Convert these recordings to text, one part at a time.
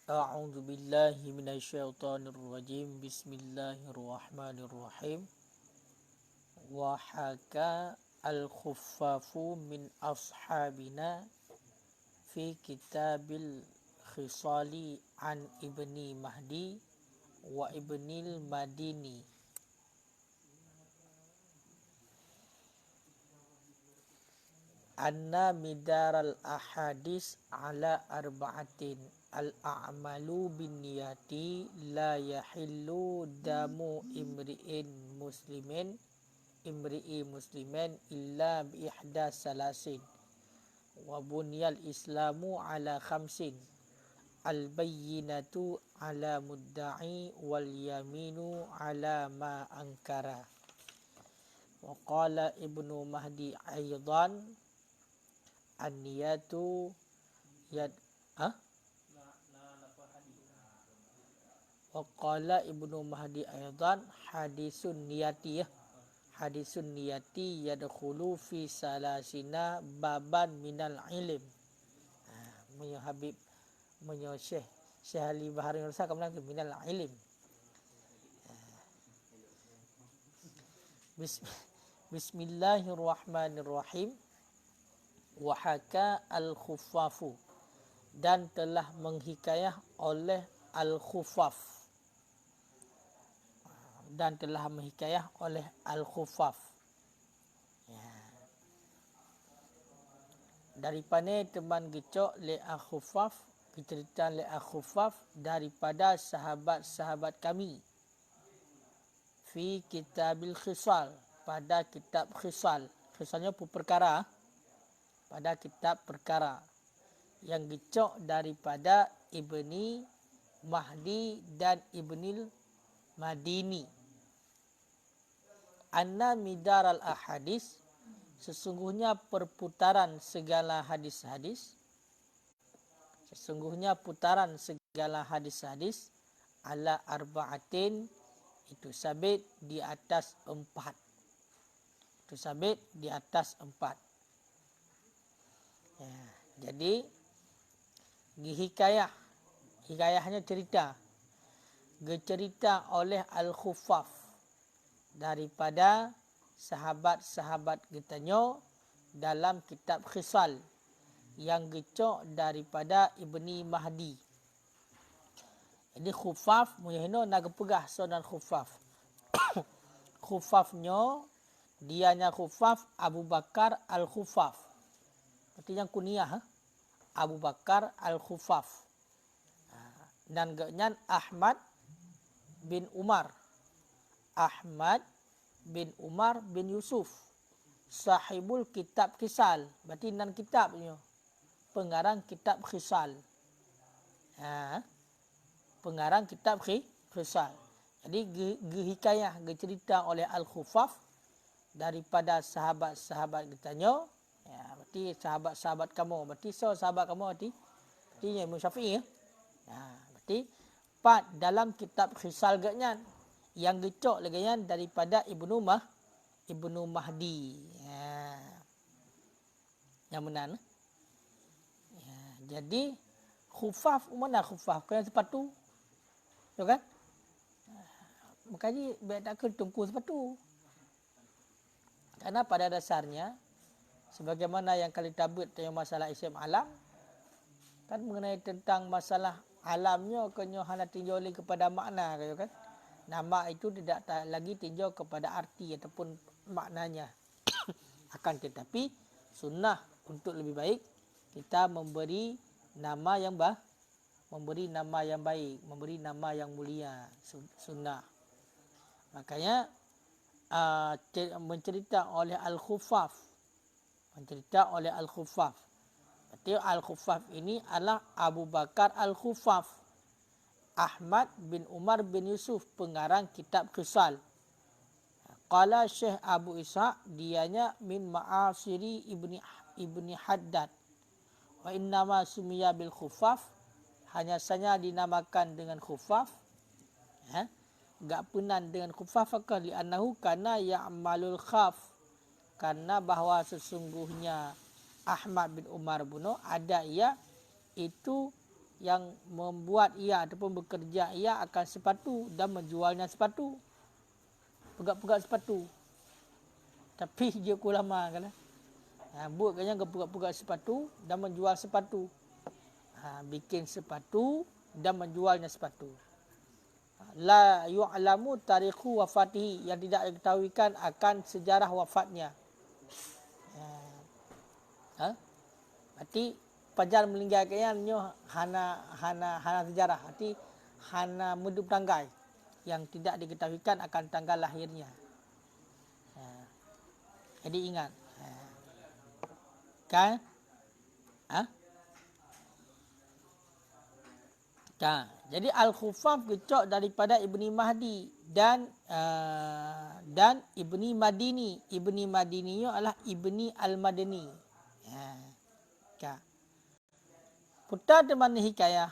A'udzu billahi minasyaitonir rajim. Bismillahirrahmanirrahim. Wa haka al-khuffafu min ashabina fi kitabil khisali an ibni Mahdi wa ibnil Madini. Anna midaral ahadis ala arba'atin al-a'malu bin niyati la yahillu damu imri'i muslimin illa bi ihda salasin wa bunyal islamu ala khamsin al-bayyinatu ala mudda'i wal yaminu ala ma ankara. Wa qala ibnu Mahdi aidan an-niyatu yad wa qala ibnu Mahdi aidan hadisun niyati yadkhulu fi salasina baban minal ilm. Menyo Habib menyo Syekh Ali Bahari Nursa kemudian minal ilm. Bismillahirrahmanirrahim. Wahaka al-khuffafu, dan telah menghikayah oleh al-khuffaf, ya. Daripada teman gecok le al-khuffaf, cerita le al-khuffaf daripada sahabat-sahabat kami fi kitabil khisal, pada kitab khisal. Khisalnya perkara, pada kitab perkara yang gecok daripada Ibni Mahdi dan Ibnil Madini. Anna midaral ahadis, sesungguhnya perputaran segala hadis-hadis, ala arba'atin, itu sabit di atas empat. Ya, jadi hikayahnya cerita oleh al-khuffaf daripada sahabat-sahabat getanyo dalam kitab khisal yang gecok daripada Ibni Mahdi. Jadi khuffaf muhino nak pegah sonan khuffaf. Khuffafnyo dianya khuffaf Abu Bakar al-Khuffaf. Artinya kunyah Abu Bakar al-Khuffaf. Dan genyan Ahmad bin Umar bin Yusuf, sahibul kitab Khisal. Berarti nan kitabnya pengarang kitab Khisal. Pengarang kitab Khisal. Jadi hikayah cerita oleh al-Khuffaf daripada sahabat-sahabat getanyo. Ya, berarti sahabat-sahabat kamu. Berarti sahabat kamu berarti Imam Syafi'i ya. Berarti part dalam kitab Khisal genyan yang gecok lagi daripada Ibnu Mahdi. Ya. Yang benar. Ya, jadi khuffaf mana khuffaf? Kena sepatu. Tu kan? Makanya biar tak ketungku sepatu. Karena pada dasarnya sebagaimana yang kali tabut tentang masalah isim alam, kan mengenai tentang masalah alamnya kenyo hanya tinjau kepada makna kan. Nama itu tidak lagi tinjau kepada arti ataupun maknanya. Akan tetapi sunnah untuk lebih baik kita memberi nama yang baik, memberi nama yang mulia, sunnah. Makanya mencerita oleh al-Khuffaf. Berarti al-Khuffaf ini adalah Abu Bakar al-Khuffaf, Ahmad bin Umar bin Yusuf, pengarang kitab Khisal. Qala Syekh Abu Ishaq, dianya min ma'asiri ibni Haddad. Wa innama sumiya bil Khuffaf, hanya saja dinamakan dengan Khuffaf. Gak penan dengan Khuffaf li annahu kana ya'malul khaf, karena bahawa sesungguhnya Ahmad bin Umar buno ada ia itu yang membuat ia ataupun bekerja ia akan sepatu dan menjualnya sepatu. Pegat-pegat sepatu. Tapi je ulama kan. Buatnya pegat-pegat sepatu dan menjual sepatu. Bikin sepatu dan menjualnya sepatu. La yu'lamu tarikhu wafatihi, yang tidak diketahuikan akan sejarah wafatnya. Berarti pajar meninggalkannya hana sejarah. Berarti hana mudu tanggal yang tidak diketahuikan akan tanggal lahirnya. Jadi ingat. Kan? Jadi Al-Khufaf kecok daripada Ibni Mahdi dan Ibni Madini. Ibni Madini adalah Ibni Al-Madani. Putar teman hikayah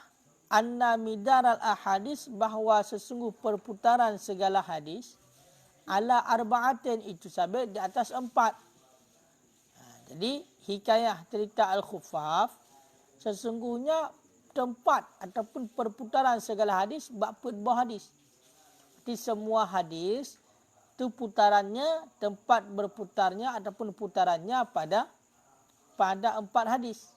anna midaral ahadis, bahawa sesungguh perputaran segala hadis ala arba'atin, itu sabit di atas 4. Jadi hikayah cerita Al-Khufaf sesungguhnya tempat ataupun perputaran segala hadis bakput buah hadis. Jadi semua hadis itu putarannya, tempat berputarnya ataupun putarannya pada 4 hadis.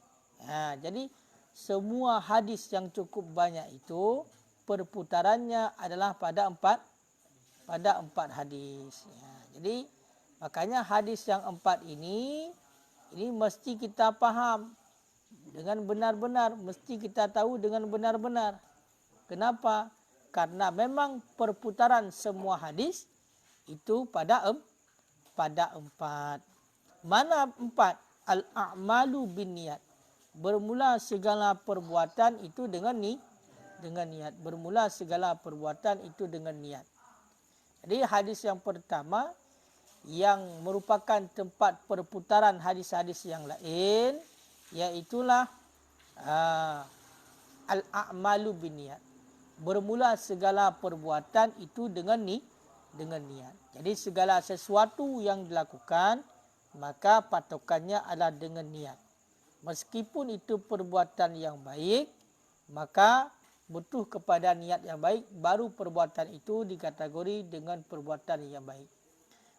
Jadi semua hadis yang cukup banyak itu perputarannya adalah pada 4 hadis. Jadi makanya hadis yang 4 ini mesti kita faham dengan benar-benar, mesti kita tahu dengan benar-benar. Kenapa? Karena memang perputaran semua hadis itu pada 4. Mana 4? Al-a'malu binniyat. Bermula segala perbuatan itu dengan niat. Bermula segala perbuatan itu dengan niat. Jadi hadis yang pertama yang merupakan tempat perputaran hadis-hadis yang lain, iaitulah al-a'malu binniyat. Bermula segala perbuatan itu dengan niat. Jadi segala sesuatu yang dilakukan maka patokannya adalah dengan niat. Meskipun itu perbuatan yang baik, maka butuh kepada niat yang baik, baru perbuatan itu dikategori dengan perbuatan yang baik.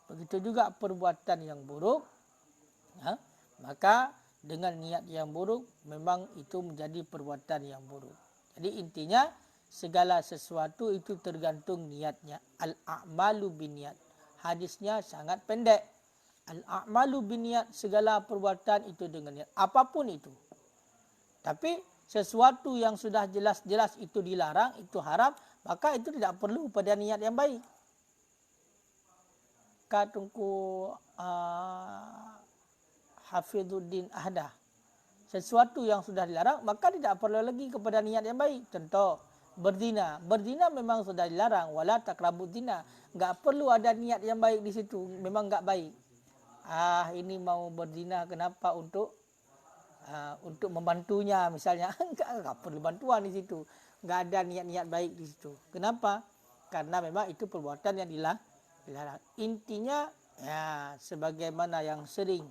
Begitu juga perbuatan yang buruk, maka dengan niat yang buruk memang itu menjadi perbuatan yang buruk. Jadi intinya segala sesuatu itu tergantung niatnya. Al-a'malu binniyat. Hadisnya sangat pendek. Al-a'malu binniyat, segala perbuatan itu dengan niat. Apapun itu. Tapi sesuatu yang sudah jelas-jelas itu dilarang, itu haram, maka itu tidak perlu pada niat yang baik. Katungku Hafidhuddin Ahdah. Sesuatu yang sudah dilarang, maka tidak perlu lagi kepada niat yang baik. Contoh, berzina. Berzina memang sudah dilarang. Wala taqrabuz zina. Enggak perlu ada niat yang baik di situ. Memang enggak baik. Ini mau berzina, kenapa? Untuk membantunya misalnya. Enggak perlu bantuan di situ. Enggak ada niat-niat baik di situ. Kenapa? Karena memang itu perbuatan yang dilarang. Intinya, sebagaimana yang sering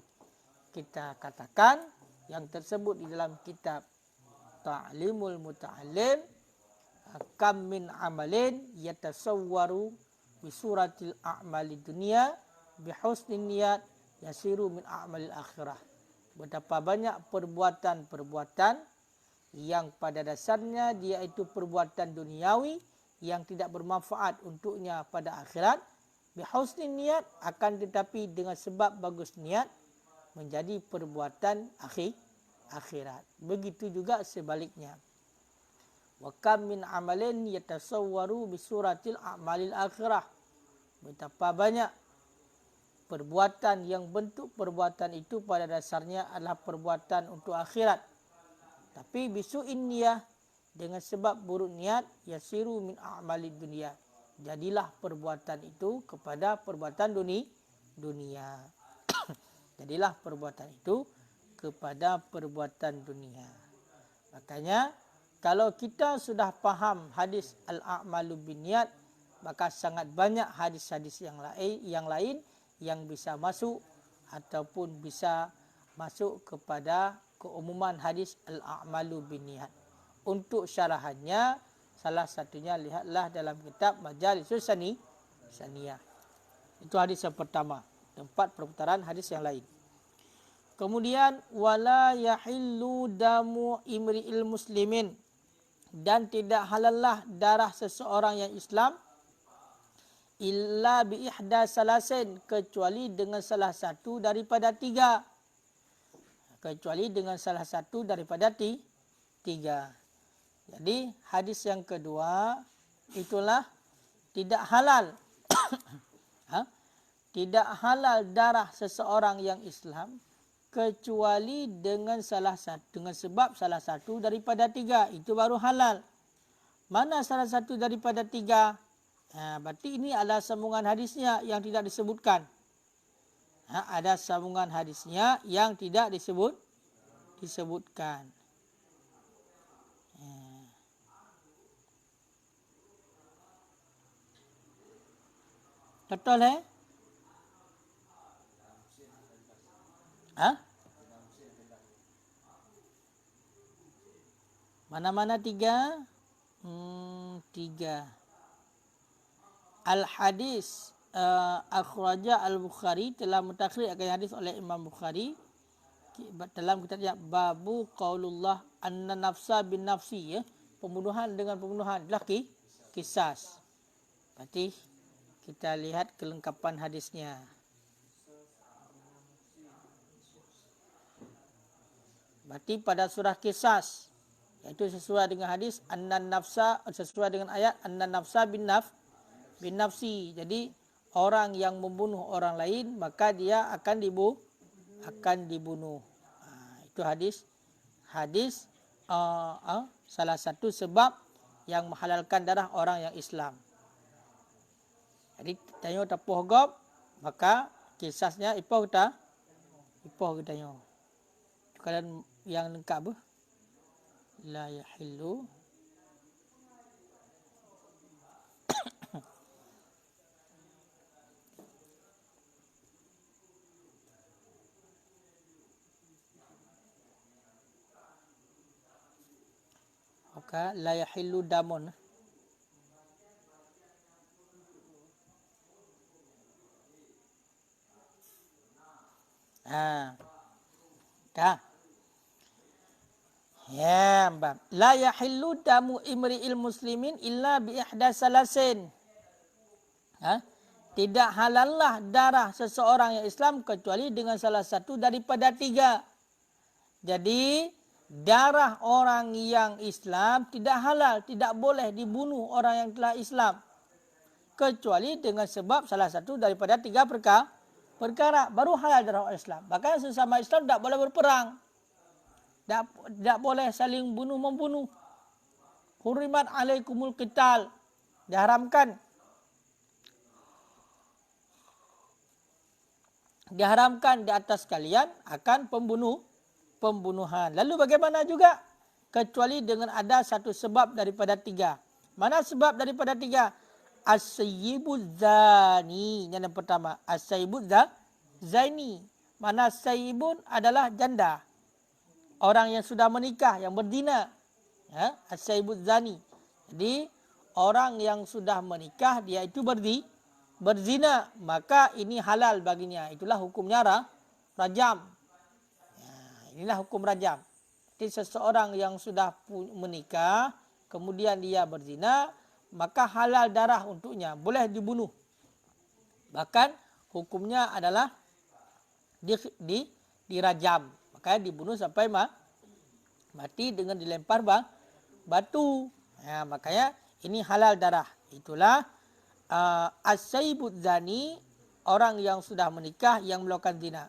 kita katakan, yang tersebut di dalam kitab Ta'limul Muta'allim, kam min amalin yatasawwaru bisuratil a'mali dunia bihusnin niyat yasiru min a'malil akhirah. Betapa banyak perbuatan-perbuatan yang pada dasarnya dia itu perbuatan duniawi yang tidak bermanfaat untuknya pada akhirat. Bihusnin niyat, akan tetapi dengan sebab bagus niat menjadi perbuatan akhirat. Begitu juga sebaliknya. Wa kam min amalin yatasawwaru bisuratil a'malil akhirah. Betapa banyak perbuatan yang bentuk perbuatan itu pada dasarnya adalah perbuatan untuk akhirat. Tapi bisu'in niyah, dengan sebab buruk niat, yasiru min a'malid dunia. Jadilah perbuatan itu kepada perbuatan dunia. Jadilah perbuatan itu kepada perbuatan dunia. Makanya kalau kita sudah faham hadis al-a'malu binniyat, maka sangat banyak hadis-hadis yang lain yang bisa masuk ataupun bisa masuk kepada keumuman hadis al-a'malu binniyat. untuk syarahannya, salah satunya lihatlah dalam kitab Majalisus Saniyah. Itu hadis yang pertama, tempat perputaran hadis yang lain. Kemudian wala yahillu damu imri'il muslimin, dan tidak halallah darah seseorang yang Islam illa bi ihda salasin, kecuali dengan salah satu daripada tiga. Kecuali dengan salah satu daripada tiga. Jadi hadis yang kedua itulah tidak halal. Tidak halal darah seseorang yang Islam kecuali dengan sebab salah satu daripada tiga, itu baru halal. Mana salah satu daripada tiga? Berarti ini adalah sambungan hadisnya yang tidak disebutkan. Ada sambungan hadisnya yang tidak disebutkan. Betul Mana-mana tiga? Tiga. Al-hadis akhraja Al-Bukhari, telah mutakhir akan hadis oleh Imam Bukhari dalam kitabnya Babu Qaulullah anna nafsa bin nafsi, pembunuhan dengan pembunuhan adalah qisas. Berarti kita lihat kelengkapan hadisnya. Berarti pada surah Qisas, iaitu sesuai dengan hadis annan nafsa, sesuai dengan ayat annan nafsa bin nafsi. Jadi orang yang membunuh orang lain maka dia akan dibunuh. Itu hadis salah satu sebab yang menghalalkan darah orang yang Islam. Jadi tanya tapuh gop, maka kisasnya ipoh kita tanya. Kalian yang lengkap apa? La yahillu maka la yahillu damun. Dah. Ya, bab. La yahillu damu imri'il muslimin illa bi ihda salasin. Tidak halallah darah seseorang yang Islam kecuali dengan salah satu daripada tiga. Jadi darah orang yang Islam tidak halal, tidak boleh dibunuh orang yang telah Islam kecuali dengan sebab salah satu daripada tiga perkara, baru halal darah orang Islam. Bahkan sesama Islam tidak boleh berperang. Tak boleh saling bunuh-membunuh. Hurimat alaikumul qital. Diharamkan. Diharamkan di atas kalian akan pembunuhan. Lalu bagaimana juga? Kecuali dengan ada satu sebab daripada tiga. Mana sebab daripada tiga? As-sayyibuz zani. Yang pertama. As-sayyibuz zani. Mana sayyibun adalah janda. Orang yang sudah menikah, yang berzina. As-sayyibuz zani. Jadi, orang yang sudah menikah, dia itu berzina. Maka ini halal baginya. Itulah hukumnya rajam. Inilah hukum rajam. Jadi, seseorang yang sudah menikah, kemudian dia berzina, maka halal darah untuknya. Boleh dibunuh. Bahkan, hukumnya adalah dirajam. Makanya dibunuh sampai mati dengan dilempar batu. Makanya ini halal darah. Itulah as-sayyibuz zani, orang yang sudah menikah yang melakukan zina.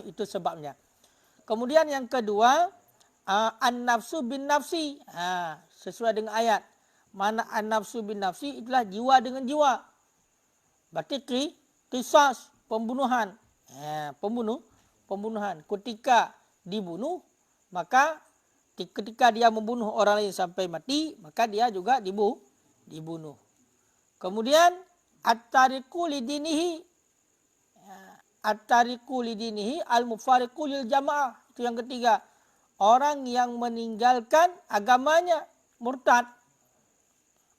Itu sebabnya. Kemudian yang kedua, an-nafsu bin nafsi. Sesuai dengan ayat. Mana an-nafsu bin nafsi, itulah jiwa dengan jiwa. Berarti qisas, pembunuhan. Pembunuhan. Ketika dibunuh, maka ketika dia membunuh orang lain sampai mati, maka dia juga dibunuh. Kemudian at-tariqu lidinihi. At-tariqu lidinihi al-mufariqu lil jamaah. Itu yang ketiga. Orang yang meninggalkan agamanya murtad.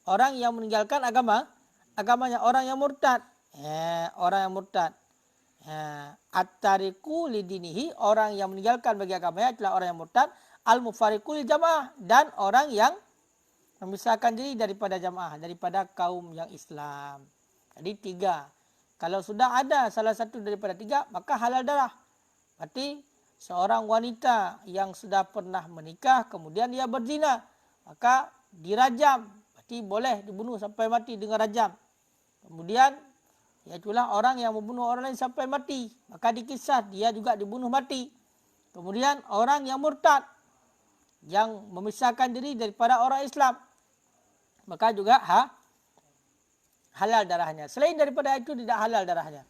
Orang yang meninggalkan agamanya, orang yang murtad. Orang yang murtad. At-tariku lidinihi, orang yang meninggalkan bagi agamanya adalah orang yang murtad. Al-mufariqu lil jamaah, dan orang yang memisahkan diri daripada jamaah, daripada kaum yang Islam. Jadi 3. Kalau sudah ada salah satu daripada 3, maka halal darah. Berarti seorang wanita yang sudah pernah menikah kemudian dia berzina, maka dirajam. Berarti boleh dibunuh sampai mati dengan rajam. Kemudian iaitulah orang yang membunuh orang lain sampai mati, maka dikisah dia juga dibunuh mati. Kemudian orang yang murtad, yang memisahkan diri daripada orang Islam, maka juga halal darahnya. Selain daripada itu tidak halal darahnya.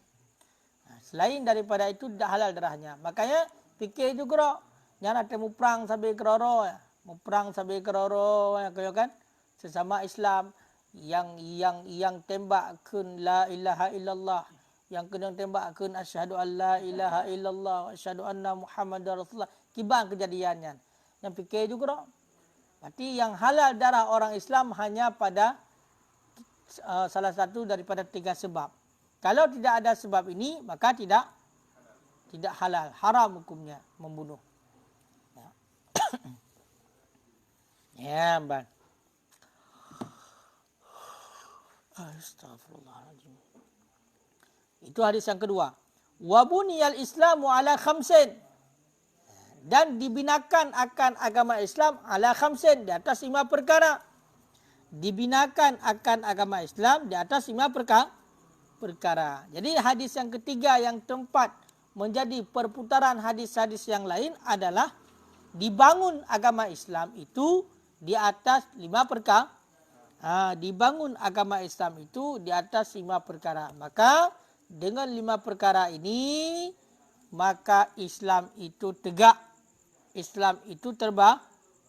Selain daripada itu tidak halal darahnya. Makanya fikir itu kira jangan ada muprang sampai keroro, muprang sampai keroro, kan? Sesama Islam yang tembakkan la ilaha illallah, yang kena tembakkan asyhadu an la ilaha illallah wa asyhadu anna muhammadar rasulullah. Kibang kejadiannya. Yang fikir itu kira. Berarti yang halal darah orang Islam hanya pada salah satu daripada 3 sebab. Kalau tidak ada sebab ini, maka tidak halal, haram hukumnya membunuh. Ya, Mbak. Astagfirullahaladzim. Itu hadis yang kedua. Wa buniyal Islamu ala khamsin. Dan dibinakan akan agama Islam ala khamsin, di atas 5 perkara. Dibinakan akan agama Islam di atas 5 perkara. Jadi hadis yang ketiga yang tempat menjadi perputaran hadis-hadis yang lain adalah dibangun agama Islam itu di atas 5 perkara. Dibangun agama Islam itu di atas 5 perkara. Maka dengan 5 perkara ini, maka Islam itu tegak. Islam itu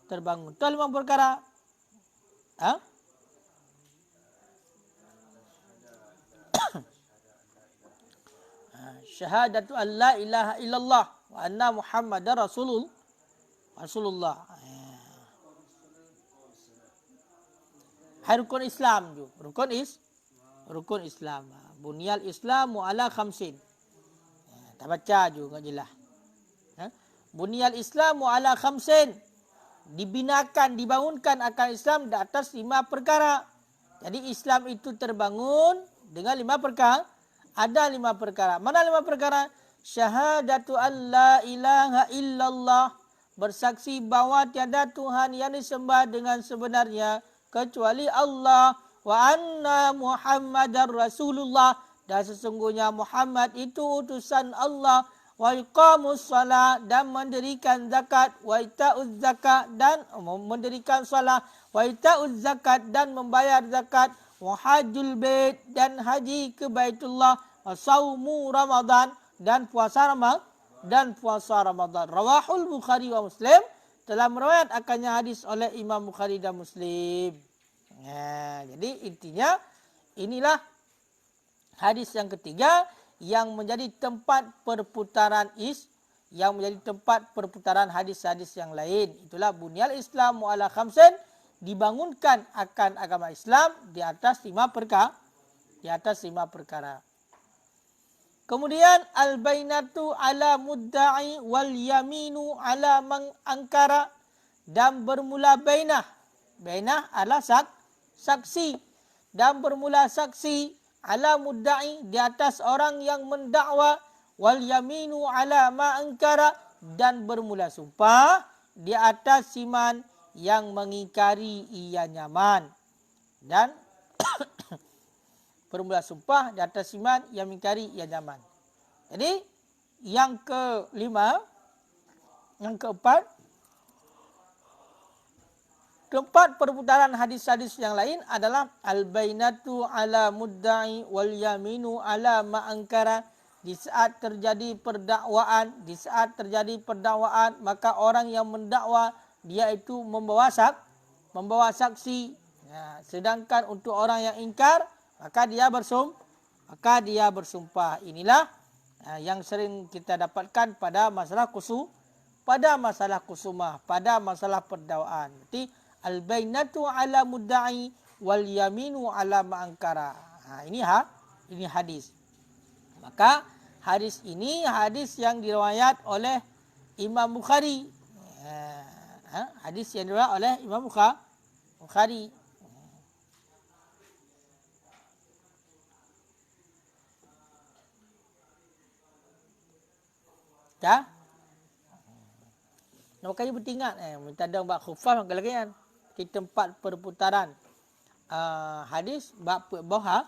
terbangun. Itu 5 perkara. Syahadatu an la ilaha illallah wa anna muhammadar rasulullah. Hai rukun Islam juga. Rukun Islam. Bunyal Islamu ala khamsin. Tak baca juga jelas. Bunyal Islamu ala khamsin. Dibinakan, dibangunkan akan Islam di atas 5 perkara. Jadi Islam itu terbangun dengan 5 perkara. Ada 5 perkara. Mana 5 perkara? Syahadatu an la ilaha illallah. Bersaksi bahawa tiada Tuhan yang disembah dengan sebenarnya kecuali Allah. Wa anna muhammadar rasulullah. Dan sesungguhnya Muhammad itu utusan Allah. Wa iqamus salat, dan mendirikan zakat. Wa ita'uz zakat, dan mendirikan salat. Wa ita'uz zakat, dan membayar zakat. Wa hajjul bait, dan haji ke Baitullah. Wa saumu Ramadan, dan puasa Ramadan. Rawahul Bukhari wa Muslim. Telah meriwayat akannya hadis oleh Imam Bukhari dan Muslim. Jadi intinya inilah hadis yang ketiga yang menjadi tempat perputaran yang menjadi tempat perputaran hadis-hadis yang lain. Itulah bunyal Islamu ala khamsin, dibangunkan akan agama Islam di atas 5 perkara. Di atas 5 perkara. Kemudian al-bainatu ala mudda'i wal yaminu ala man angkara, dan bermula bainah. Bainah adalah saksi, dan bermula saksi ala mudda'i di atas orang yang mendakwa, wal yaminu ala ma angkara, dan bermula sumpah di atas siman yang mengingkari ia nyaman. Dan bermula sumpah di atas siman yang mengingkari ia nyaman. Jadi yang kelima, yang keempat, tempat perputaran hadis-hadis yang lain adalah al-bainatu ala mudda'i wal yaminu ala ma angkara. Di saat terjadi perdakwaan, maka orang yang mendakwa dia itu membawa saksi. Sedangkan untuk orang yang ingkar, maka dia bersumpah. Inilah yang sering kita dapatkan pada masalah kusumah, pada masalah perdakwaan. Jadi Al-bainatu ala mudda'i wal yaminu ala ma'angkara. Ini hadis. Maka hadis ini hadis yang diriwayat oleh Imam Bukhari. Hadis yang diriwayat oleh Imam Bukhari. Dah? Makanya bertingat minta dong bab khufaf kan di tempat perputaran hadis bab buah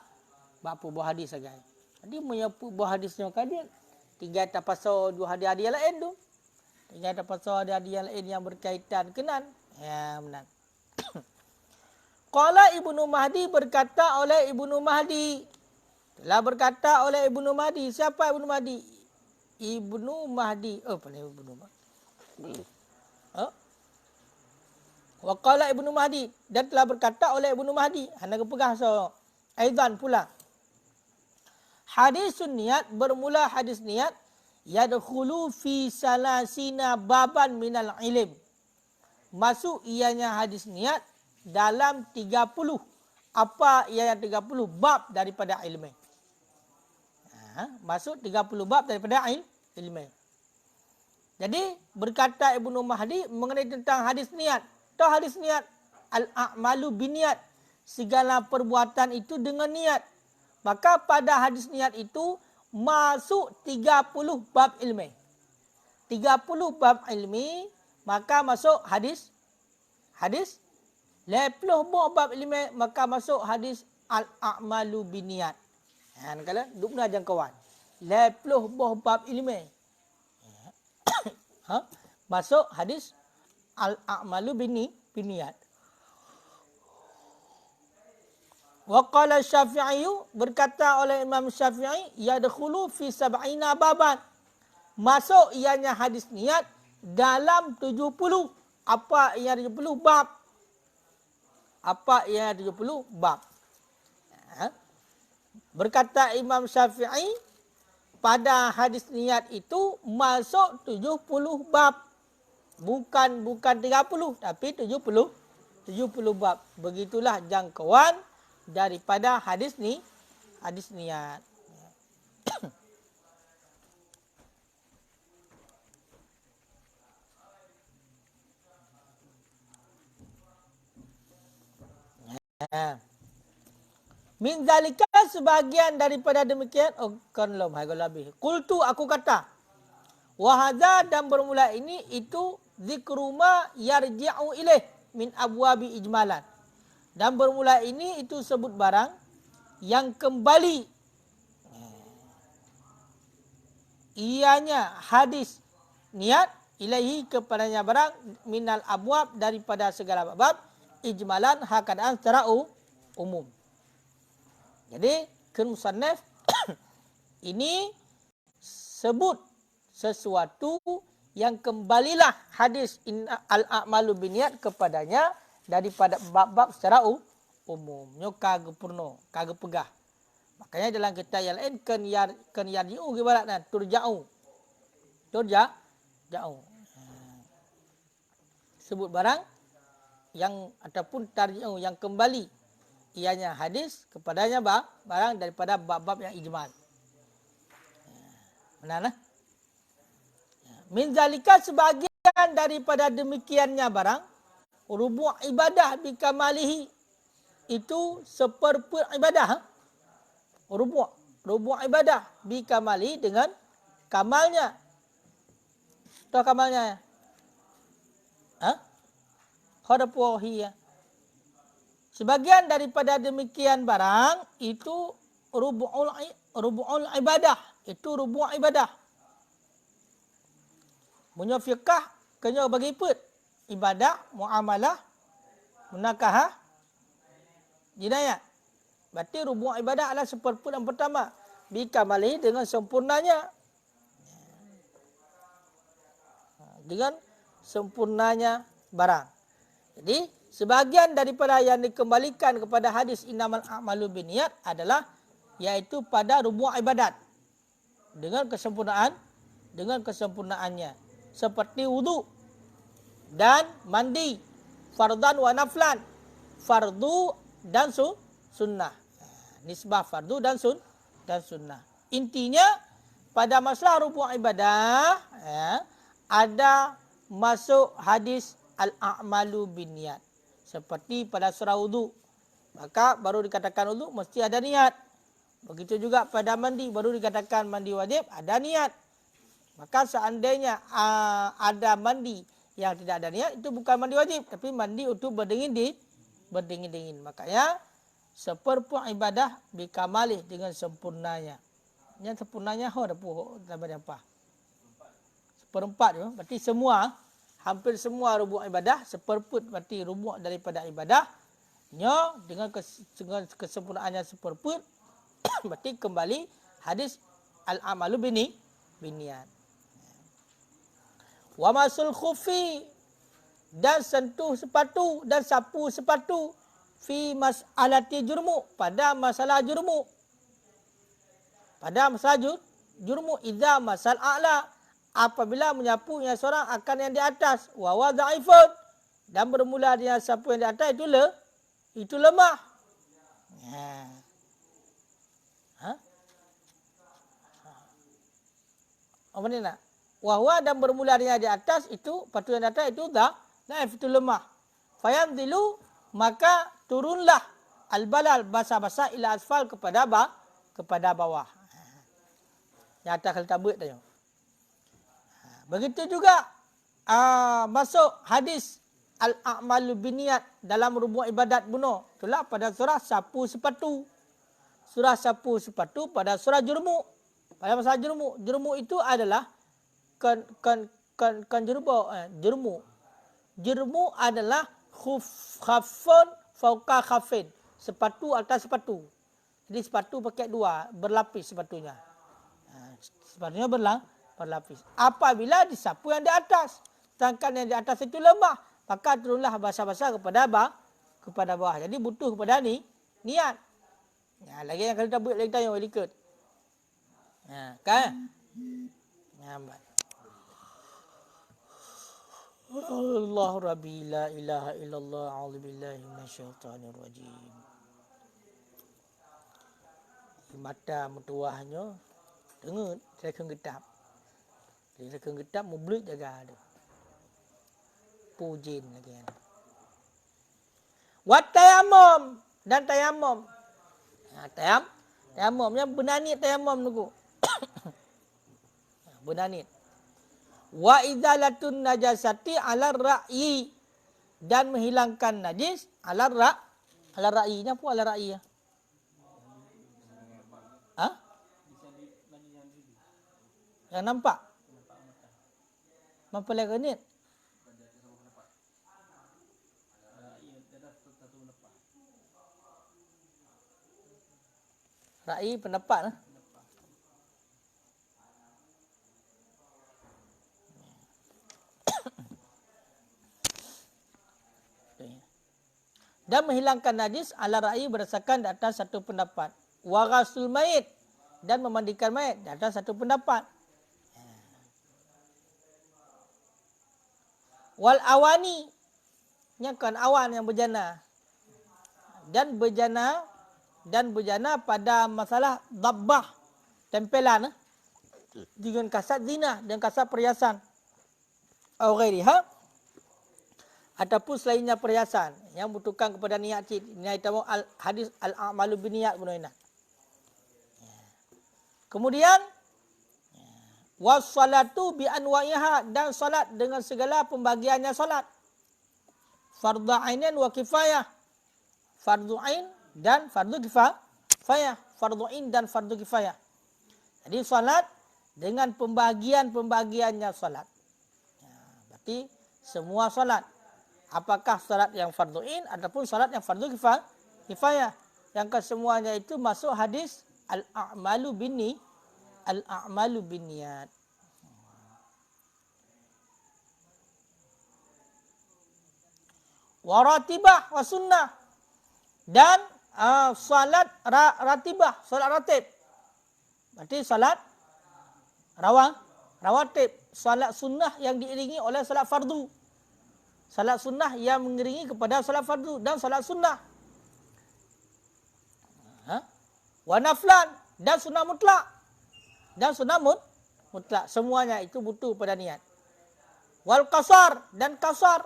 hadis agak. Jadi menyapu buah hadisnya kadang tinggal tak pasal dua hadis lain tu. Tinggal tak pasal hadis lain yang berkaitan kenan. Ya benar. Qala Ibnu Mahdi berkata oleh Ibnu Mahdi. Telah berkata oleh Ibnu Mahdi. Siapa Ibnu Mahdi? Ibnu Mahdi. Paling Ibnu Mahdi. Wa qala Ibnu Mahdi, dan telah berkata oleh Ibnu Mahdi. Hana kepegah so. Aidan pula. Hadisun niat, bermula hadis niat, yadkhulu fi salasina baban minal ilim. Masuk ianya hadis niat dalam 30. Apa ianya 30 bab daripada ilmu. Masuk 30 bab daripada ilmu. Jadi berkata Ibnu Mahdi mengenai tentang hadis niat. Tahu hadis niat? Al-a'malu biniat. Segala perbuatan itu dengan niat. Maka pada hadis niat itu masuk 30 bab ilmi. 30 bab ilmi, maka masuk hadis 10 bab ilmi, maka masuk hadis al-a'malu biniat. Kalau dukna jangkauan. 10 bab ilmi. Masuk hadis al-a'malu biniyat. Wa qala Syafi'i, berkata oleh Imam Syafi'i, yadkhulu fi sab'ina baban. Masuk ianya hadis niat dalam 70. Apa ia 70 bab? Apa ia 70 bab? Berkata Imam Syafi'i, pada hadis niat itu masuk 70 bab. Bukan 30 tapi 70 bab. Begitulah jangkauan daripada hadis niat. Min zalika, sebahagian daripada demikian, kanlom hagal lebih. Qultu, aku kata, wa hadza, dan bermula ini itu zikruma yarji'u ilaih min abwabi ijmalan. Dan bermula ini itu sebut barang yang kembali ianya hadis niat ilaihi kepadanya barang minal abwab daripada segala bab ijmalan hakadaan secara umum. Jadi musannaf ini sebut sesuatu yang kembalilah hadis al-a'malu biniat kepadanya daripada bab-bab secara umum. Nyo kagak purno, kagak pegah. Makanya dalam kitab yang lain kan yarji'u ibaratnya turja'u. Turja'u. Sebut barang yang ataupun tarji'u yang kembali ianya hadis kepadanya barang daripada bab-bab yang ijmal. Benar nah? Min zalika, sebagian daripada demikiannya barang rubu' ibadah bikamalihi, itu seperempat ibadah. Rubu' ibadah bikamalihi, dengan kamalnya. Tahu kamalnya? Khadapuhi. Sebagian daripada demikian barang itu rubu'ul ibadah, itu rubu' ibadah. Punya fiqah kena bagi put. Ibadah, muamalah, munakahah, jinayah. Berarti rubu' ibadah adalah seperempat yang pertama. Bikamalihi, dengan sempurnanya. Dengan sempurnanya barang. Jadi, sebahagian daripada yang dikembalikan kepada hadis innamal a'malu binniyat adalah iaitu pada rubu' ibadat. Dengan kesempurnaannya. Seperti wudu dan mandi. fardan wa naflan. Fardu dan sunnah. Nisbah fardu dan sunnah. Intinya pada masalah rukun ibadah ada masuk hadis al-a'malu binniyat. Seperti pada surah wudu. Maka baru dikatakan wudu mesti ada niat. Begitu juga pada mandi baru dikatakan mandi wajib ada niat. Maka seandainya ada mandi yang tidak ada niat itu bukan mandi wajib tapi mandi untuk berdingin-dingin. Makanya seperempat ibadah bikamalih dengan sempurnanya. Yang sempurnanya apa? Seperempat tu berarti semua hampir semua rubuk ibadah seperempat berarti rubuk daripada ibadahnya dengan kesempurnaannya seperempat berarti kembali hadis al-amalu binniyat. Wa masul khufi dan sentuh sepatu dan sapu sepatu fi mas'alati jurmu pada masalah jurmu. Pada masalah jurmu idza masal a'la apabila menyapunya seorang akan yang di atas wa wadha'ifun dan bermula dengan sapu yang di atas itu lemah. Apa ni nak? Wahwa dan bermula dengan di atas itu patu yang di atas itu dhaif itu lemah. Fayanzilu maka turunlah al-balal basah-basah ila asfal kepada bawah. Yang atas kalau tabut tanya. Begitu juga masuk hadis al-a'malu binniyat dalam rubuk ibadat bunuh. Itulah pada surah sapu sepatu. Surah sapu sepatu pada surah jurmu. Pada masalah jurmu. Jurmu itu adalah jurmu. Jurmu adalah khaffun fauqa khaffin. Sepatu atas sepatu. Jadi sepatu pakai dua, berlapis sepatunya. Sepatunya berlapis. Apabila disapu yang di atas, sedangkan yang di atas itu lemah, maka turunlah basah-basah kepada bawah. Jadi butuh kepada niat. Lagi yang kalau tak buat lagi tanya ikut. Kan? Baik. Allah Rabbi la ilaha illallah a'udzubillahi minasyaitanir rajim. Mata metuahnya dengar saya getap. Dia getap mublik jaga ada. Pujin lagi ada. Wat tayammum dan tayammum. Tayammumnya benanit tayammum nunggu. Benanit. Wa izalatun najasati 'ala ra'yi dan menghilangkan najis 'ala ra'yinya apa 'ala ra'yi ya? Yang nampak? Mempelai genit. Ra'yi pendapat lah. Dan menghilangkan najis ala ra'yi berdasarkan di atas satu pendapat. Wa ghasul mayit dan memandikan mayit di atas satu pendapat. Wal awani kan awan yang berjana. Dan berjana pada masalah dabbah tempelan dengan kasat zina dan kasat perhiasan. Au ghairiha ataupun selainnya perhiasan yang membutuhkan kepada niat cid. Ini kita hadis al-a'malu binniyat benar. Kemudian wassalatu bi anwa'iha dan salat dengan segala pembagiannya salat. Fardhu ainin wa kifayah. Fardhu ain dan fardhu kifayah. Fardhu ain dan fardhu kifayah. Jadi salat dengan pembagiannya salat. Berarti semua salat. Apakah salat yang fardhu ain ataupun salat yang fardhu kifayah. Yang kesemuanya itu masuk hadis al-a'malu binniyat. Wa ratibah wa sunnah dan salat ratibah, salat ratib. Berarti salat rawatib, salat sunnah yang diiringi oleh salat fardu. Salat sunnah yang mengiringi kepada salat fardu dan salat sunnah. Wa naflan dan sunnah mutlak. Dan sunnah mutlak. Semuanya itu butuh pada niat. Wal qasar dan kasar.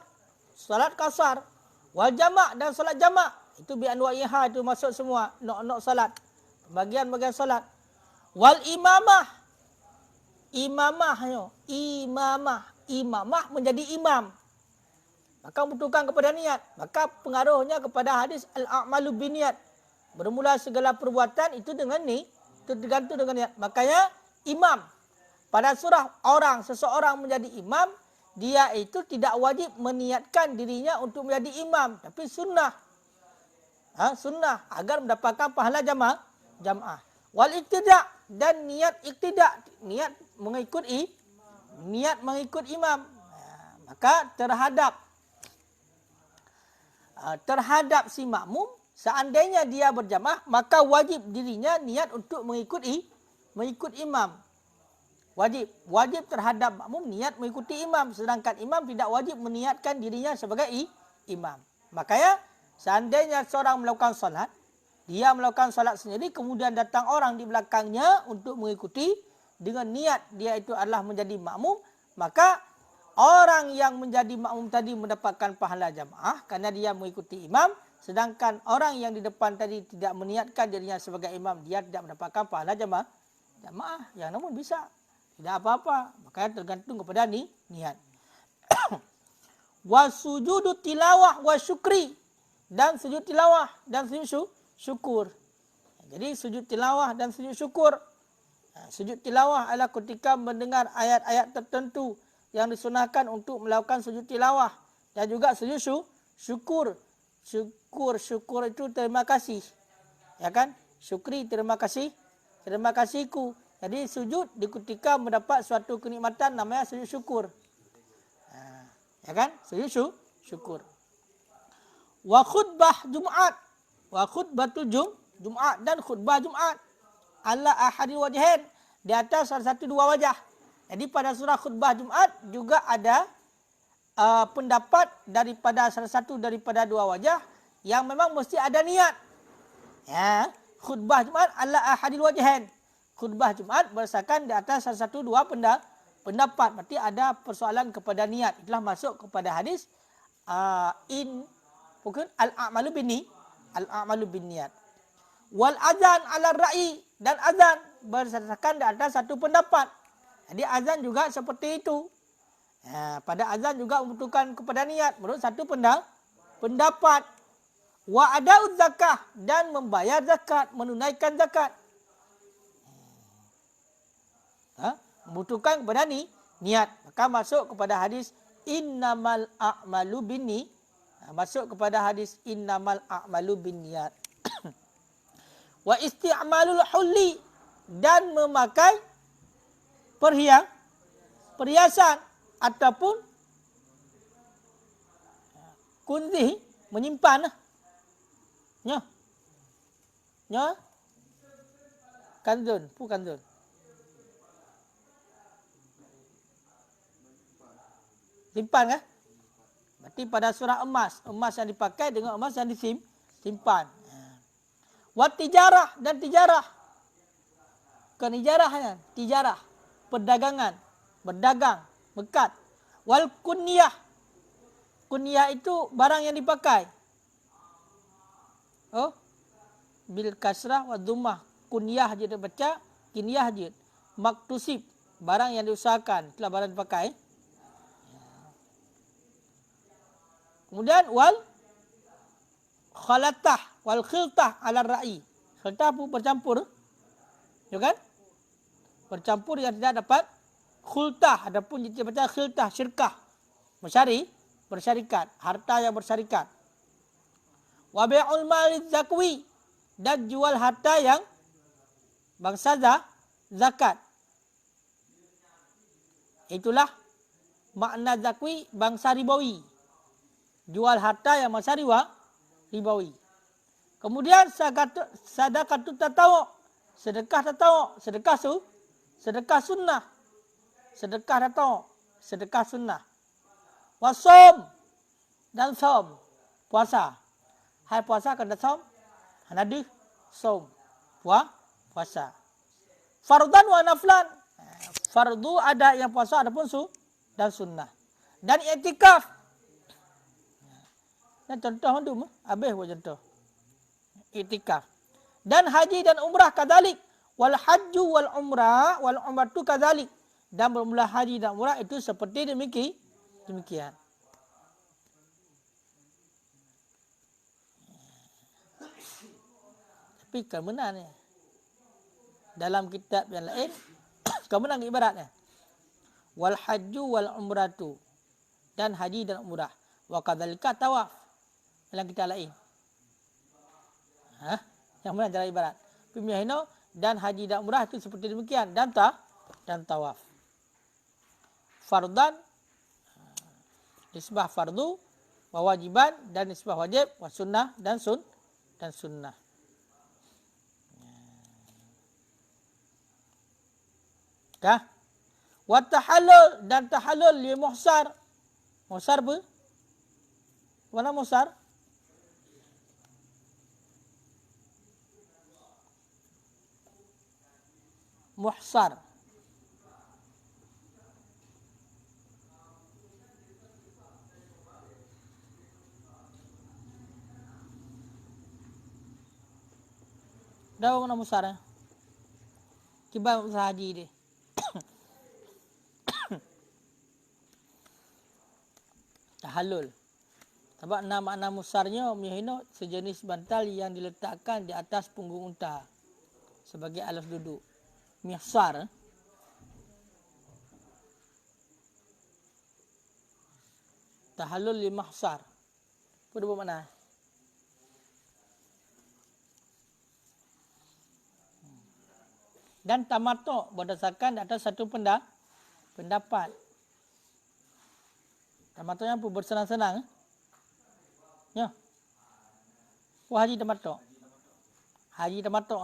Salat kasar. Wal jama' dan salat jama'. Itu bi anwa'iha, itu masuk semua. Nok-nok salat. Bagian-bagian salat. Wal imamah. Imamah menjadi imam. Maka membutuhkan kepada niat. Maka pengaruhnya kepada hadis al-a'malu biniat. Bermula segala perbuatan itu dengan ni, itu tergantung dengan niat. Makanya imam. Pada surah seseorang menjadi imam, dia itu tidak wajib meniatkan dirinya untuk menjadi imam. Tapi sunnah. Sunnah agar mendapatkan pahala jamaah. Wal iktidak dan niat iktidak. Niat mengikut imam. Maka terhadap si makmum, seandainya dia berjamaah, maka wajib dirinya niat untuk mengikut imam. Wajib terhadap makmum niat mengikuti imam. Sedangkan imam tidak wajib meniatkan dirinya sebagai imam. Makanya seandainya seorang melakukan salat, dia melakukan salat sendiri, kemudian datang orang di belakangnya untuk mengikuti dengan niat dia itu adalah menjadi makmum, maka orang yang menjadi makmum tadi mendapatkan pahala jamaah kerana dia mengikuti imam. Sedangkan orang yang di depan tadi tidak meniatkan dirinya sebagai imam, dia tidak mendapatkan pahala jamaah. Yang namun bisa. Tidak apa-apa. Makanya tergantung kepada niat. Wa sujudu tilawah wa syukri. Dan sujud tilawah dan sujud syukur. Jadi sujud tilawah dan sujud syukur. Sujud tilawah adalah ketika mendengar ayat-ayat tertentu yang disunahkan untuk melakukan sujud tilawah. Dan juga sujud syukur. Syukur itu terima kasih. Ya kan? Syukri terima kasih. Terima kasihku. Jadi sujud di ketika mendapat suatu kenikmatan namanya sujud syukur. Ya kan? Sujud syukur. Wa khutbah Jumat. Wa khutbatul Jumat dan khutbah Jumat. Ala ahadi wajhain. Di atas salah satu dua wajah. Jadi pada surah khutbah Jumat juga ada pendapat daripada salah satu daripada dua wajah yang memang mesti ada niat. Ya, khutbah Jumat ala ahadil wajhain. Khutbah Jumat berdasarkan di atas salah satu dua pendapat. Berarti ada persoalan kepada niat. Itulah masuk kepada hadis al-a'malu bin niat. Wal azan ala ra'i dan azan berdasarkan di atas satu pendapat. Jadi azan juga seperti itu. Pada azan juga membutuhkan kepada niat menurut satu pendapat. Wa ada'uz zakah dan membayar zakat, menunaikan zakat. Membutuhkan kepada niat. Maka masuk kepada hadis innamal a'malu binni. Masuk kepada hadis innamal a'malu binniyat. Wa isti'malul hulli dan memakai perhiasan ataupun kunzi menyimpan. Kanzun, kanzun. Simpan kan? Berarti pada surah emas yang dipakai dengan emas yang disimpan. Wat tijarah dan tijarah. Bukan ijarahnya, tijarah, perdagangan, berdagang, mekat. Wal kunyah. Kunyah itu barang yang dipakai. Bil kasrah wa dhammah. Kunyah je dia baca, kinyah je. Maktusib, barang yang diusahakan, itulah barang dipakai. Kemudian wal khalatah wal khiltah ala ra'i. Khiltah pun bercampur. Ya kan? Bercampur yang tidak dapat khultah. Adapun dia baca khiltah, syirkah. Bersyarikat, harta yang bersyarikat. Wa bai'ul mali zakwi dan jual harta yang bangsa zakat. Itulah makna zakwi bangsa ribawi. Jual harta yang bangsa ribawi. Kemudian sadaqatut tatawu, sedekah tatawu, sedekah sunnah. Sedekah tatawu, sedekah sunnah. Wasom dan saum, puasa. Hai puasa kena saum, hanadi saum, puasa. Fardan wa naflan. Fardu ada yang puasa, ada pun dan sunnah. Dan i'tikaf. Dan contoh mandum, habis buat contoh. I'tikaf. Dan haji dan umrah kadzalik. Wal hajju wal umratu kadzalik. Dan bermula haji dan umrah itu seperti demikian. Tapi kemenannya dalam kitab yang lain kemenang ibaratnya. Wal hajju wal umratu. Dan haji dan umrah. Wa kadzalika tawaf. Dalam kitab lain. Yang mana cara ibarat? Pemihino dan haji dan umrah itu seperti demikian. Dan tawaf. Fardan. Nisbah fardu. Wajiban dan nisbah wajib. Wa sunnah dan sunnah. Kah? Wa tahallul dan tahallul li muhsar. Muhsar apa? Mana muhsar? Muhsar. Dah mana muhsar? Tiba usaha haji dia. Tahallul. Sebab makna musarnya mihino sejenis bantal yang diletakkan di atas punggung unta sebagai alas duduk. Mihsar. Tahallul li mahsar. Apa dia bermakna? Dan tamattu berdasarkan atas satu pendapat. Tamattu yang pun bersenang-senang. Ya. Wah, haji tamattu. Haji tamattu.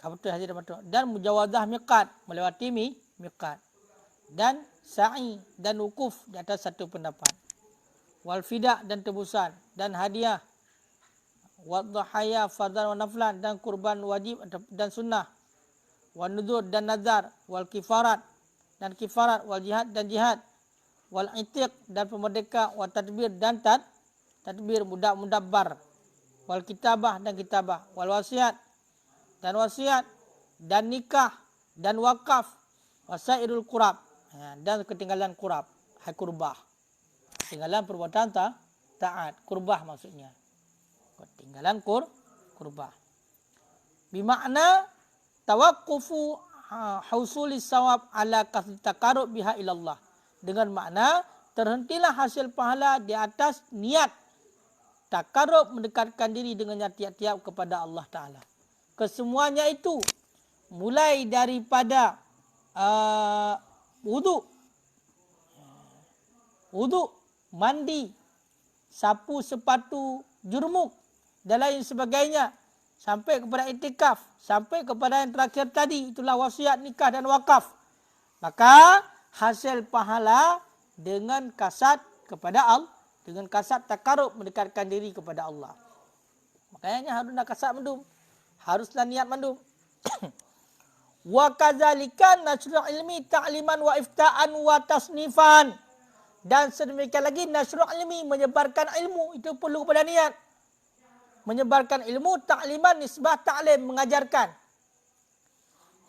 Betul haji tamattu. Dan mujawazah miqat, melewati miqat. Dan sa'i dan wukuf di atas satu pendapat. Wal fida dan tebusan dan hadiah. Wad dhahaya fardhan wa naflan dan kurban wajib dan sunnah. Wal nudzur dan nazar, wal kifarat dan kifarat, wal jihad dan jihad, wal itiq dan pemerdeka, wal tadbir dan tadbir mudabbar, wal kitabah dan kitabah, wal wasiat dan nikah dan wakaf, wasairul qurab dan ketinggalan qurab, hai kurbah. Ketinggalan perbuatan taat, kurbah maksudnya. Ketinggalan kurbah. Bimakna tawaqqufu hausulis sawab ala taqarrub biha ilallah. Dengan makna terhentilah hasil pahala di atas niat taqarrub mendekatkan diri dengannya tiap-tiap kepada Allah Ta'ala. Kesemuanya itu mulai daripada wudu, mandi, sapu sepatu, jurmuk dan lain sebagainya. Sampai kepada iktikaf, sampai kepada yang terakhir tadi, itulah wasiat, nikah dan wakaf. Maka hasil pahala dengan kasat kepada Allah, dengan kasat takarub mendekatkan diri kepada Allah. Makanya haruslah kasat mendum, haruslah niat mendum. Wa kadzalika nasrul ilmi ta'liman wa ifta'an wa tasnifan. Dan sedemikian lagi nasrul ilmi, menyebarkan ilmu, itu perlu kepada niat. Menyebarkan ilmu, ta'liman, nisbah, ta'lim, mengajarkan.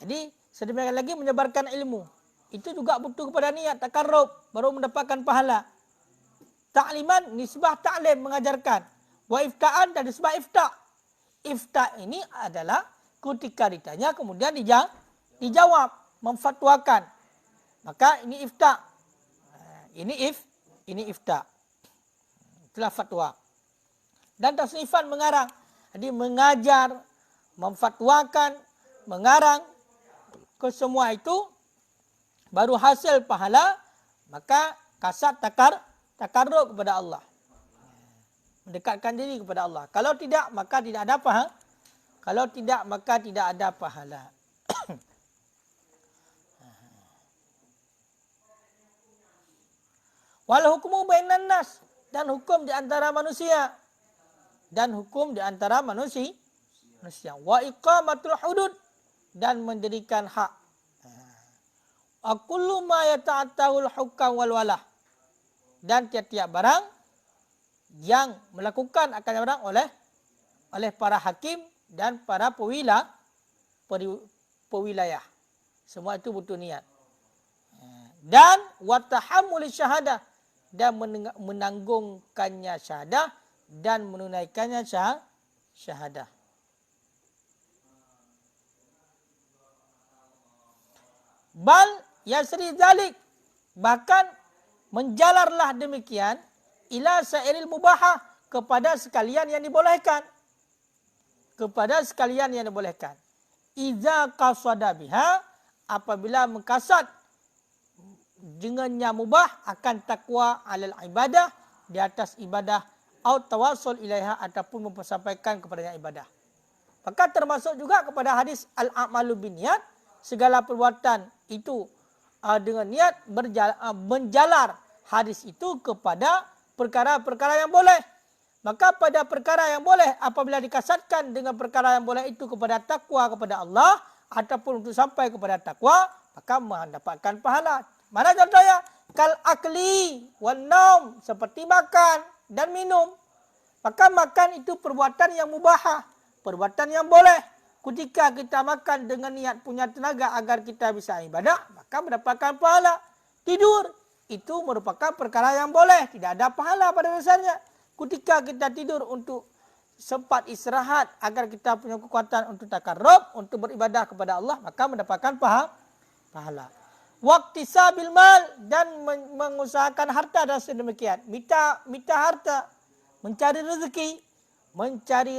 Jadi, sedemikian lagi menyebarkan ilmu. Itu juga butuh kepada niat, takarrub, baru mendapatkan pahala. Ta'liman, nisbah, ta'lim, mengajarkan. Wa ifta'an dan nisbah ifta'. Ifta' ini adalah ketika ditanya, kemudian dijawab, memfatwakan. Maka ini ifta'. Ini ifta'. Itulah fatwa. Dan tasnifan, mengarang. Jadi mengajar, memfatwakan, mengarang. Kesemua itu baru hasil pahala. Maka kasat takarrub kepada Allah. Mendekatkan diri kepada Allah. Kalau tidak, maka tidak ada pahala. Kalau tidak, maka tidak ada pahala. Wal hukmu bainan nas, dan hukum di antara manusia. Dan hukum di antara manusia. Wa iqamatul hudud, dan mendirikan hak. Kullu ma yata'attahul hukam wal walah, dan tiap-tiap barang yang melakukan akan barang oleh para hakim dan para pewilayah. Semua itu butuh niat. Dan wa tahammuli syahadah, dan menanggungkannya syahadah dan menunaikannya syahadah. Bal yasri zalik, bahkan menjalarlah demikian ila sa'iril mubahah, kepada sekalian yang dibolehkan. Kepada sekalian yang dibolehkan. Iza qasada biha, apabila mengkasad dengannya mubah akan takwa alal ibadah, di atas ibadah, atau tawassul ilaiha, ataupun mempersampaikan kepadanya ibadah. Maka termasuk juga kepada hadis al-a'malu binniyat, segala perbuatan itu dengan niat menjalar hadis itu kepada perkara-perkara yang boleh. Maka pada perkara yang boleh, apabila dikasatkan dengan perkara yang boleh itu kepada takwa kepada Allah, ataupun untuk sampai kepada takwa, maka mendapatkan pahala. Mana contohnya? Kal akli wan naum, seperti makan dan minum. Maka makan itu perbuatan yang mubahah, perbuatan yang boleh. Ketika kita makan dengan niat punya tenaga agar kita bisa ibadah, maka mendapatkan pahala. Tidur itu merupakan perkara yang boleh, tidak ada pahala pada dasarnya. Ketika kita tidur untuk sempat istirahat agar kita punya kekuatan untuk takarrub, untuk beribadah kepada Allah, maka mendapatkan pahala. Waqtisabil mal, dan mengusahakan harta dan sedemikian. Minta harta, mencari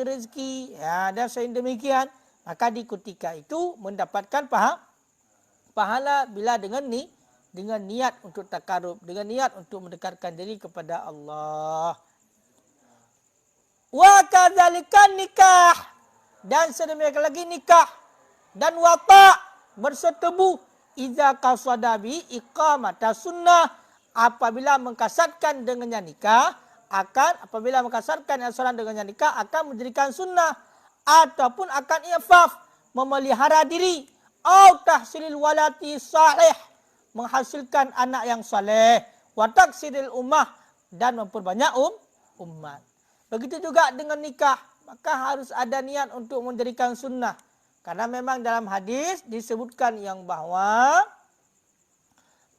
rezeki, ya, dan sedemikian. Maka di ketika itu mendapatkan pahala bila dengan niat untuk takarrub, dengan niat untuk mendekatkan diri kepada Allah. Wa kadzalika nikah, dan sedemikian lagi nikah, dan wata, bersetubuh, iza qasada bi iqamata sunnah, apabila mengkasatkan dengannya nikah, apabila mengkasatkan seorang dengannya nikah akan mendirikan sunnah, ataupun akan ifaf, memelihara diri, atau tahsilil walati salih, menghasilkan anak yang saleh, wa taksiril ummah, dan memperbanyak umat. Begitu juga dengan nikah, maka harus ada niat untuk mendirikan sunnah. Karena memang dalam hadis disebutkan yang bahwa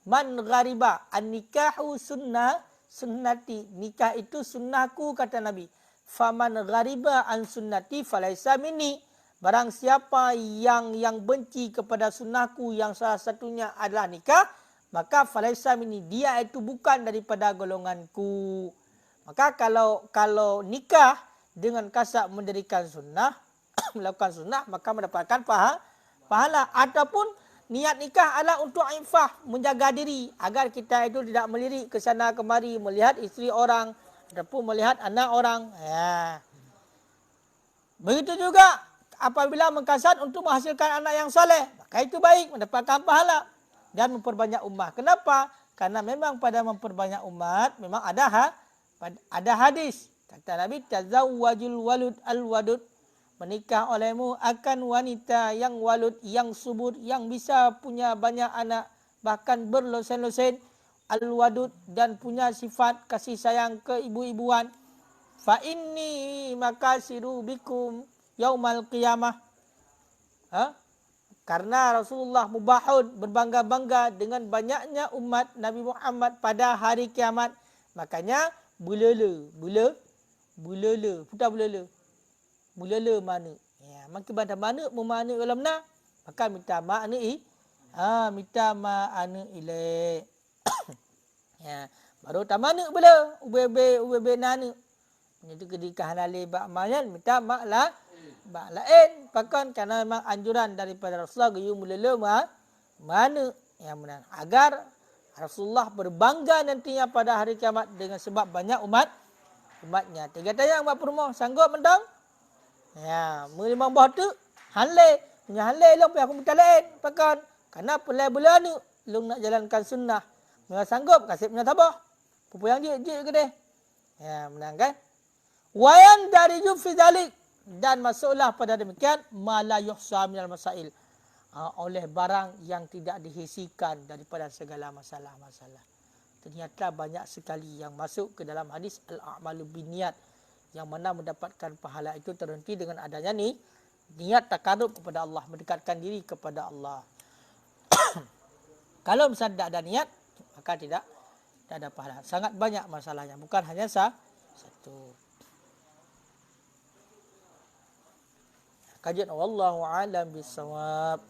man ghariba an-nikahu sunnati, nikah itu sunnahku, kata Nabi. Faman ghariba an sunnati falaisa minni, barang siapa yang benci kepada sunnahku yang salah satunya adalah nikah, maka falaisa minni, dia itu bukan daripada golonganku. Maka kalau nikah dengan kasat mendirikan sunnah, melakukan sunnah, maka mendapatkan pahala. Ataupun niat nikah adalah untuk infah, menjaga diri agar kita itu tidak melirik ke sana kemari, melihat isteri orang ataupun melihat anak orang. Ya. Begitu juga apabila mengkasat untuk menghasilkan anak yang saleh, maka itu baik, mendapatkan pahala dan memperbanyak umat. Kenapa? Karena memang pada memperbanyak umat memang ada hadis. Kata Nabi, tazawwajul walud al-wadud, menikah olehmu akan wanita yang walud, yang subur, yang bisa punya banyak anak, bahkan berlosen-losen, al-wadud, dan punya sifat kasih sayang keibu-ibuan. Fa inni makasiru bikum yaumal qiyamah. Karena Rasulullah mubahun, berbangga-bangga dengan banyaknya umat Nabi Muhammad pada hari kiamat. Makanya bulala mana? Ya, maka pada mana memana dalam na, maka minta makna minta makna ile. Ya, baru tamana bela ube nana. Itu ketika halal bak mayan minta maklah bak lain, bahkan karena memang anjuran daripada Rasulullah gayu mulala mana yang benar, agar Rasulullah berbangga nantinya pada hari kiamat dengan sebab banyak umatnya. Tiga tanya buat rumah sanggup mentang? Ya, memang bah tu halal, punya halal long pi aku minta lain. Pakan karena pelai bulan ni long nak jalankan sunnah. Memang sanggup kasih punya tabah. Pupuyang dia ke deh. Ya, menang kan? Wayan dari fi dzalik, dan masuklah pada demikian ma la yuhsa minal masail. Oleh barang yang tidak dihisikan daripada segala masalah-masalah. Ternyata banyak sekali yang masuk ke dalam hadis al-a'malu binniyat, yang mana mendapatkan pahala itu terhenti dengan adanya niat takarrub kepada Allah, mendekatkan diri kepada Allah. Kalau misalnya tidak ada niat, maka tidak ada pahala. Sangat banyak masalahnya, bukan hanya satu. Kajian wallahu alam bisawab.